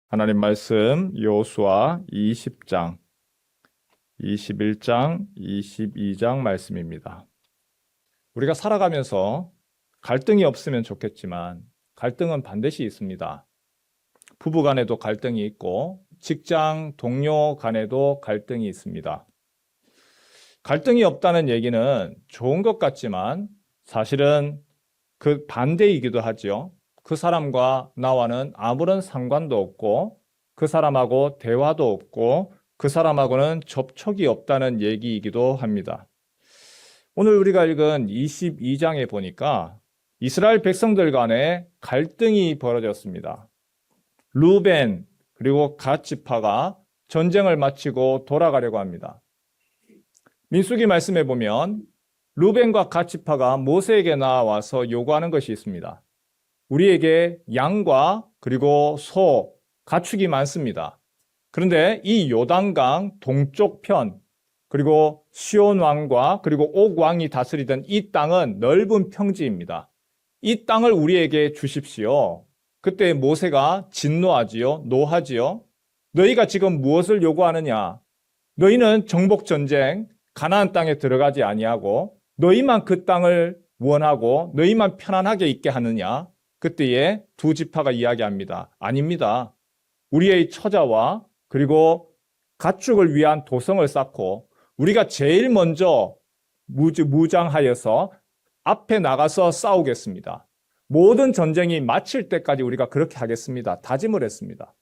하나님 말씀 여호수아 20장, 21장, 22장 말씀입니다. 우리가 살아가면서 갈등이 없으면 좋겠지만 갈등은 반드시 있습니다. 부부 간에도 갈등이 있고 직장 동료 간에도 갈등이 있습니다. 갈등이 없다는 얘기는 좋은 것 같지만 사실은 그 반대이기도 하죠. 그 사람과 나와는 아무런 상관도 없고 그 사람하고 대화도 없고 그 사람하고는 접촉이 없다는 얘기이기도 합니다. 오늘 우리가 읽은 22장에 보니까 이스라엘 백성들 간에 갈등이 벌어졌습니다. 루벤 그리고 갓 지파가 전쟁을 마치고 돌아가려고 합니다. 민수기 말씀에 보면 루벤과 갓 지파가 모세에게 나와서 요구하는 것이 있습니다. 우리에게 양과 그리고 소, 가축이 많습니다. 그런데 이 요단강 동쪽 편, 그리고 시온 왕과 그리고 옥 왕이 다스리던 이 땅은 넓은 평지입니다. 이 땅을 우리에게 주십시오. 그때 모세가 진노하지요, 노하지요. 너희가 지금 무엇을 요구하느냐? 너희는 정복 전쟁, 가나안 땅에 들어가지 아니하고 너희만 그 땅을 원하고 너희만 편안하게 있게 하느냐? 그때에 두 지파가 이야기합니다. 아닙니다. 우리의 처자와 그리고 가축을 위한 도성을 쌓고 우리가 제일 먼저 무장하여서 앞에 나가서 싸우겠습니다. 모든 전쟁이 마칠 때까지 우리가 그렇게 하겠습니다. 다짐을 했습니다.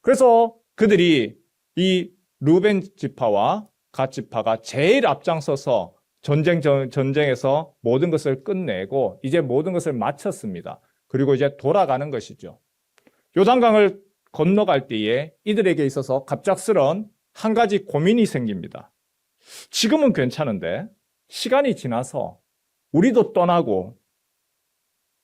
그래서 그들이 이 루벤 지파와 갓 지파가 제일 앞장서서 전쟁에서 모든 것을 끝내고 이제 모든 것을 마쳤습니다. 그리고 이제 돌아가는 것이죠. 요단강을 건너갈 때에 이들에게 있어서 갑작스런 한 가지 고민이 생깁니다. 지금은 괜찮은데 시간이 지나서 우리도 떠나고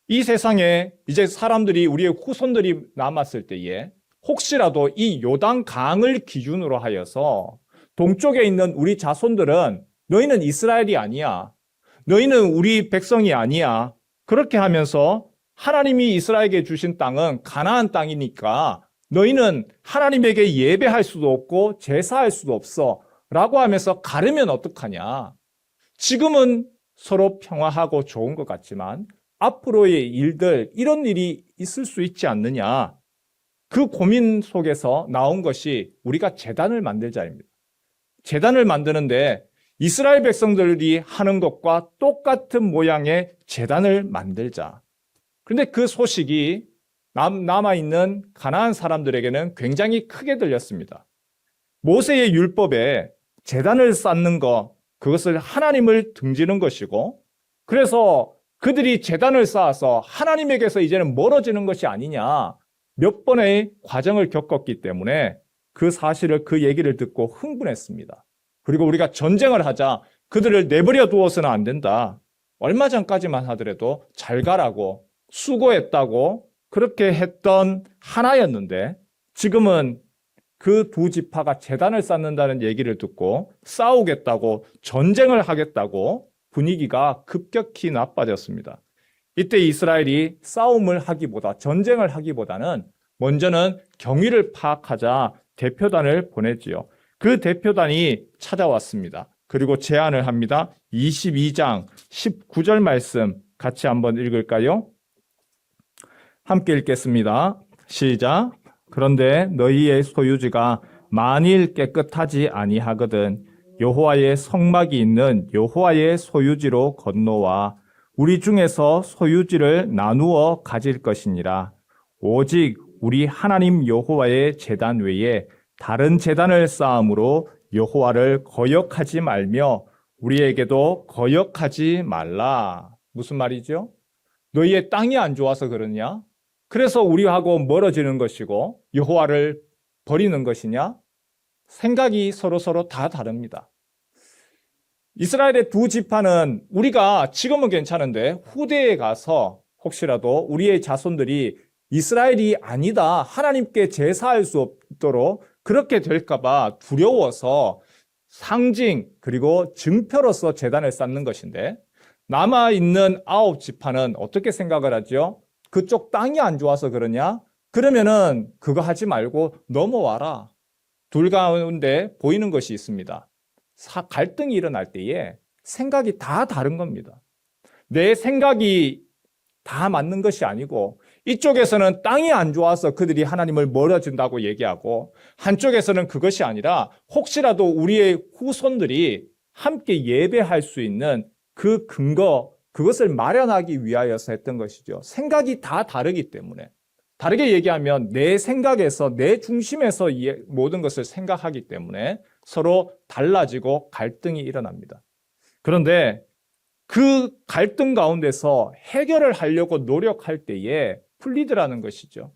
이 세상에 이제 사람들이 우리의 후손들이 남았을 때에 혹시라도 이 요단강을 기준으로 하여서 동쪽에 있는 우리 자손들은 너희는 이스라엘이 아니야. 너희는 우리 백성이 아니야. 그렇게 하면서 하나님이 이스라엘에게 주신 땅은 가나안 땅이니까 너희는 하나님에게 예배할 수도 없고 제사할 수도 없어 라고 하면서 가르면 어떡하냐. 지금은 서로 평화하고 좋은 것 같지만 앞으로의 일들 이런 일이 있을 수 있지 않느냐. 그 고민 속에서 나온 것이 우리가 제단을 만들자입니다. 제단을 만드는데 이스라엘 백성들이 하는 것과 똑같은 모양의 제단을 만들자. 그런데 그 소식이 남아있는 가나안 사람들에게는 굉장히 크게 들렸습니다. 모세의 율법에 제단을 쌓는 것, 그것을 하나님을 등지는 것이고 그래서 그들이 제단을 쌓아서 하나님에게서 이제는 멀어지는 것이 아니냐 몇 번의 과정을 겪었기 때문에 그 사실을 그 얘기를 듣고 흥분했습니다. 그리고 우리가 전쟁을 하자 그들을 내버려 두어서는 안 된다. 얼마 전까지만 하더라도 잘 가라고 수고했다고 그렇게 했던 하나였는데 지금은 그 두 지파가 제단을 쌓는다는 얘기를 듣고 싸우겠다고 전쟁을 하겠다고 분위기가 급격히 나빠졌습니다. 이때 이스라엘이 싸움을 하기보다 전쟁을 하기보다는 먼저는 경위를 파악하자 대표단을 보냈지요. 그 대표단이 찾아왔습니다. 그리고 제안을 합니다. 22장 19절 말씀 같이 한번 읽을까요? 함께 읽겠습니다. 시작. 그런데 너희의 소유지가 만일 깨끗하지 아니하거든 여호와의 성막이 있는 여호와의 소유지로 건너와 우리 중에서 소유지를 나누어 가질 것이니라. 오직 우리 하나님 여호와의 제단 외에 다른 제단을 쌓음으로 여호와를 거역하지 말며 우리에게도 거역하지 말라. 무슨 말이죠? 너희의 땅이 안 좋아서 그러냐? 그래서 우리하고 멀어지는 것이고 여호와를 버리는 것이냐? 생각이 서로 다 다릅니다. 이스라엘의 두 지파는 우리가 지금은 괜찮은데 후대에 가서 혹시라도 우리의 자손들이 이스라엘이 아니다, 하나님께 제사할 수 없도록 그렇게 될까 봐 두려워서 상징 그리고 증표로서 제단을 쌓는 것인데 남아있는 9 지파는 어떻게 생각을 하죠? 그쪽 땅이 안 좋아서 그러냐? 그러면은 그거 하지 말고 넘어와라. 둘 가운데 보이는 것이 있습니다. 갈등이 일어날 때에 생각이 다 다른 겁니다. 내 생각이 다 맞는 것이 아니고 이쪽에서는 땅이 안 좋아서 그들이 하나님을 멀어진다고 얘기하고 한쪽에서는 그것이 아니라 혹시라도 우리의 후손들이 함께 예배할 수 있는 그 근거, 그것을 마련하기 위하여서 했던 것이죠. 생각이 다 다르기 때문에. 다르게 얘기하면 내 생각에서, 내 중심에서 모든 것을 생각하기 때문에 서로 달라지고 갈등이 일어납니다. 그런데 그 갈등 가운데서 해결을 하려고 노력할 때에 풀리더라는 것이죠.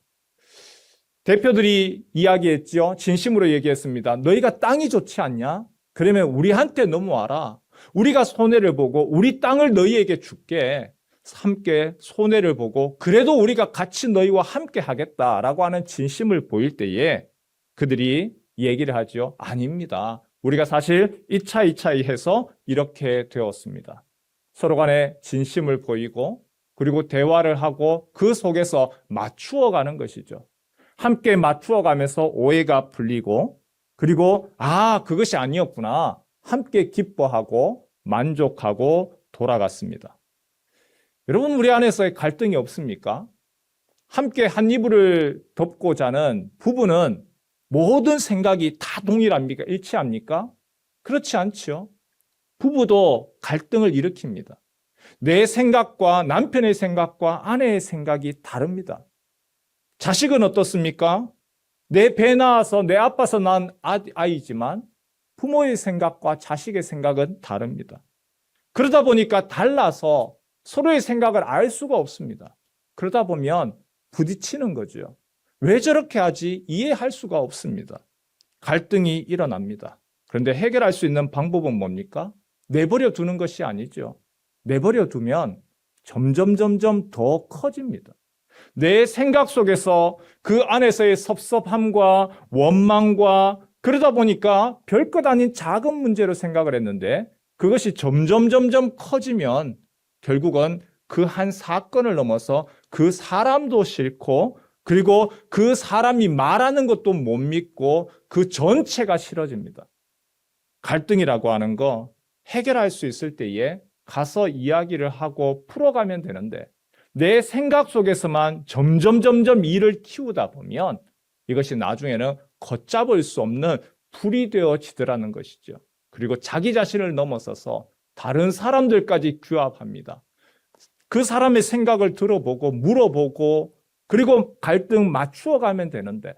대표들이 이야기했죠. 진심으로 얘기했습니다. 너희가 땅이 좋지 않냐? 그러면 우리한테 넘어와라. 우리가 손해를 보고 우리 땅을 너희에게 줄게. 함께 손해를 보고 그래도 우리가 같이 너희와 함께 하겠다라고 하는 진심을 보일 때에 그들이 얘기를 하죠. 아닙니다. 우리가 사실 이차이차이 해서 이렇게 되었습니다. 서로 간에 진심을 보이고 그리고 대화를 하고 그 속에서 맞추어 가는 것이죠. 함께 맞추어 가면서 오해가 풀리고 그리고 그것이 아니었구나. 함께 기뻐하고 만족하고 돌아갔습니다. 여러분, 우리 안에서의 갈등이 없습니까? 함께 한 이불을 덮고 자는 부부는 모든 생각이 다 동일합니까? 일치합니까? 그렇지 않죠. 부부도 갈등을 일으킵니다. 내 생각과 남편의 생각과 아내의 생각이 다릅니다. 자식은 어떻습니까? 내 배 낳아서 내 아빠서 난 아이지만 부모의 생각과 자식의 생각은 다릅니다. 그러다 보니까 달라서 서로의 생각을 알 수가 없습니다. 그러다 보면 부딪히는 거죠. 왜 저렇게 하지? 이해할 수가 없습니다. 갈등이 일어납니다. 그런데 해결할 수 있는 방법은 뭡니까? 내버려 두는 것이 아니죠. 내버려 두면 점점 더 커집니다. 내 생각 속에서 그 안에서의 섭섭함과 원망과 그러다 보니까 별것 아닌 작은 문제로 생각을 했는데 그것이 점점 커지면 결국은 그 한 사건을 넘어서 그 사람도 싫고 그리고 그 사람이 말하는 것도 못 믿고 그 전체가 싫어집니다. 갈등이라고 하는 거 해결할 수 있을 때에 가서 이야기를 하고 풀어가면 되는데 내 생각 속에서만 점점 일을 키우다 보면 이것이 나중에는 걷잡을 수 없는 불이 되어지더라는 것이죠. 그리고 자기 자신을 넘어서서 다른 사람들까지 규합합니다. 그 사람의 생각을 들어보고 물어보고 그리고 갈등 맞추어 가면 되는데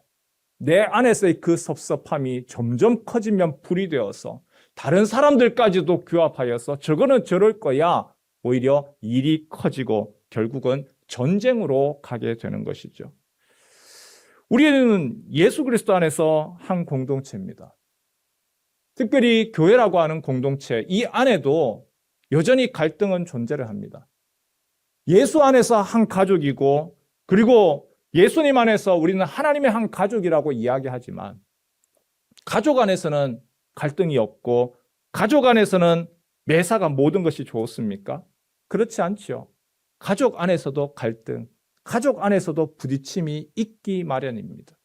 내 안에서의 그 섭섭함이 점점 커지면 불이 되어서 다른 사람들까지도 규합하여서 저거는 저럴 거야. 오히려 일이 커지고 결국은 전쟁으로 가게 되는 것이죠. 우리는 예수 그리스도 안에서 한 공동체입니다. 특별히 교회라고 하는 공동체, 이 안에도 여전히 갈등은 존재를 합니다. 예수 안에서 한 가족이고 그리고 예수님 안에서 우리는 하나님의 한 가족이라고 이야기하지만 가족 안에서는 갈등이 없고 가족 안에서는 매사가 모든 것이 좋습니까? 그렇지 않죠. 가족 안에서도 갈등, 가족 안에서도 부딪힘이 있기 마련입니다.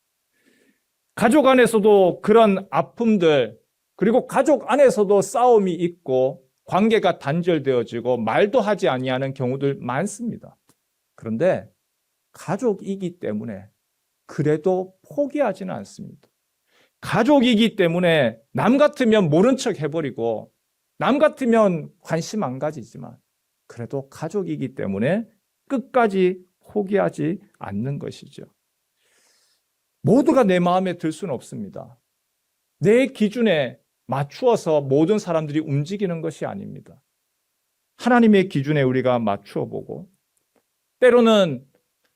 가족 안에서도 그런 아픔들, 그리고 가족 안에서도 싸움이 있고 관계가 단절되어지고 말도 하지 아니하는 경우들 많습니다. 그런데 가족이기 때문에 그래도 포기하지는 않습니다. 가족이기 때문에 남 같으면 모른 척 해버리고 남 같으면 관심 안 가지지만 그래도 가족이기 때문에 끝까지 포기하지 않는 것이죠. 모두가 내 마음에 들 수는 없습니다. 내 기준에 맞추어서 모든 사람들이 움직이는 것이 아닙니다. 하나님의 기준에 우리가 맞추어 보고 때로는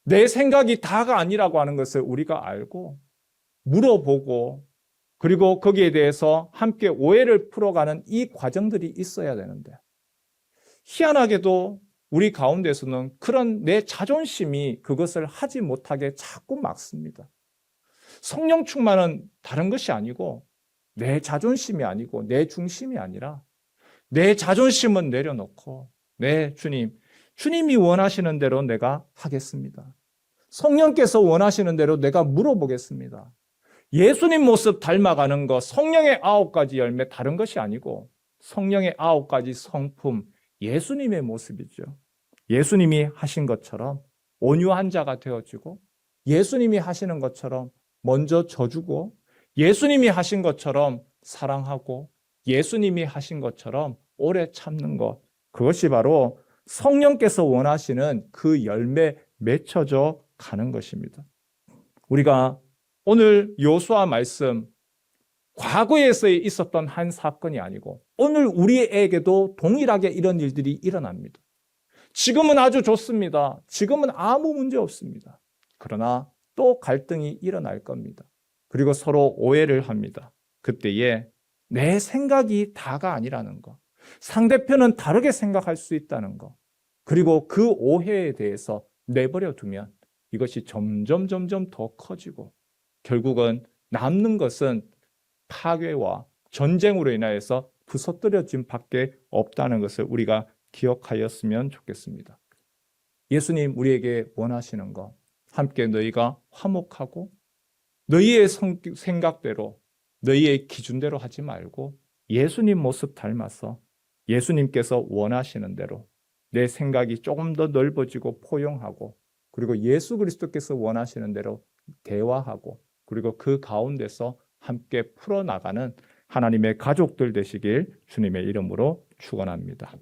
내 생각이 다가 아니라고 하는 것을 우리가 알고 물어보고 그리고 거기에 대해서 함께 오해를 풀어가는 이 과정들이 있어야 되는데 희한하게도 우리 가운데서는 그런 내 자존심이 그것을 하지 못하게 자꾸 막습니다. 성령 충만은 다른 것이 아니고 내 자존심이 아니고 내 중심이 아니라 내 자존심은 내려놓고 네, 주님이 원하시는 대로 내가 하겠습니다. 성령께서 원하시는 대로 내가 물어보겠습니다. 예수님 모습 닮아가는 것, 성령의 9가지 열매 다른 것이 아니고 성령의 9가지 성품, 예수님의 모습이죠. 예수님이 하신 것처럼 온유한 자가 되어지고 예수님이 하시는 것처럼 먼저 져주고 예수님이 하신 것처럼 사랑하고 예수님이 하신 것처럼 오래 참는 것, 그것이 바로 성령께서 원하시는 그 열매 맺혀져 가는 것입니다. 우리가 오늘 여호수아 말씀, 과거에서 있었던 한 사건이 아니고 오늘 우리에게도 동일하게 이런 일들이 일어납니다. 지금은 아주 좋습니다. 지금은 아무 문제 없습니다. 그러나 또 갈등이 일어날 겁니다. 그리고 서로 오해를 합니다. 그때에 내 생각이 다가 아니라는 거, 상대편은 다르게 생각할 수 있다는 거, 그리고 그 오해에 대해서 내버려 두면 이것이 점점 더 커지고 결국은 남는 것은 파괴와 전쟁으로 인하여서 부서뜨려짐 밖에 없다는 것을 우리가 기억하였으면 좋겠습니다. 예수님 우리에게 원하시는 것, 함께 너희가 화목하고 너희의 생각대로 너희의 기준대로 하지 말고 예수님 모습 닮아서 예수님께서 원하시는 대로 내 생각이 조금 더 넓어지고 포용하고 그리고 예수 그리스도께서 원하시는 대로 대화하고 그리고 그 가운데서 함께 풀어나가는 하나님의 가족들 되시길 주님의 이름으로 축원합니다.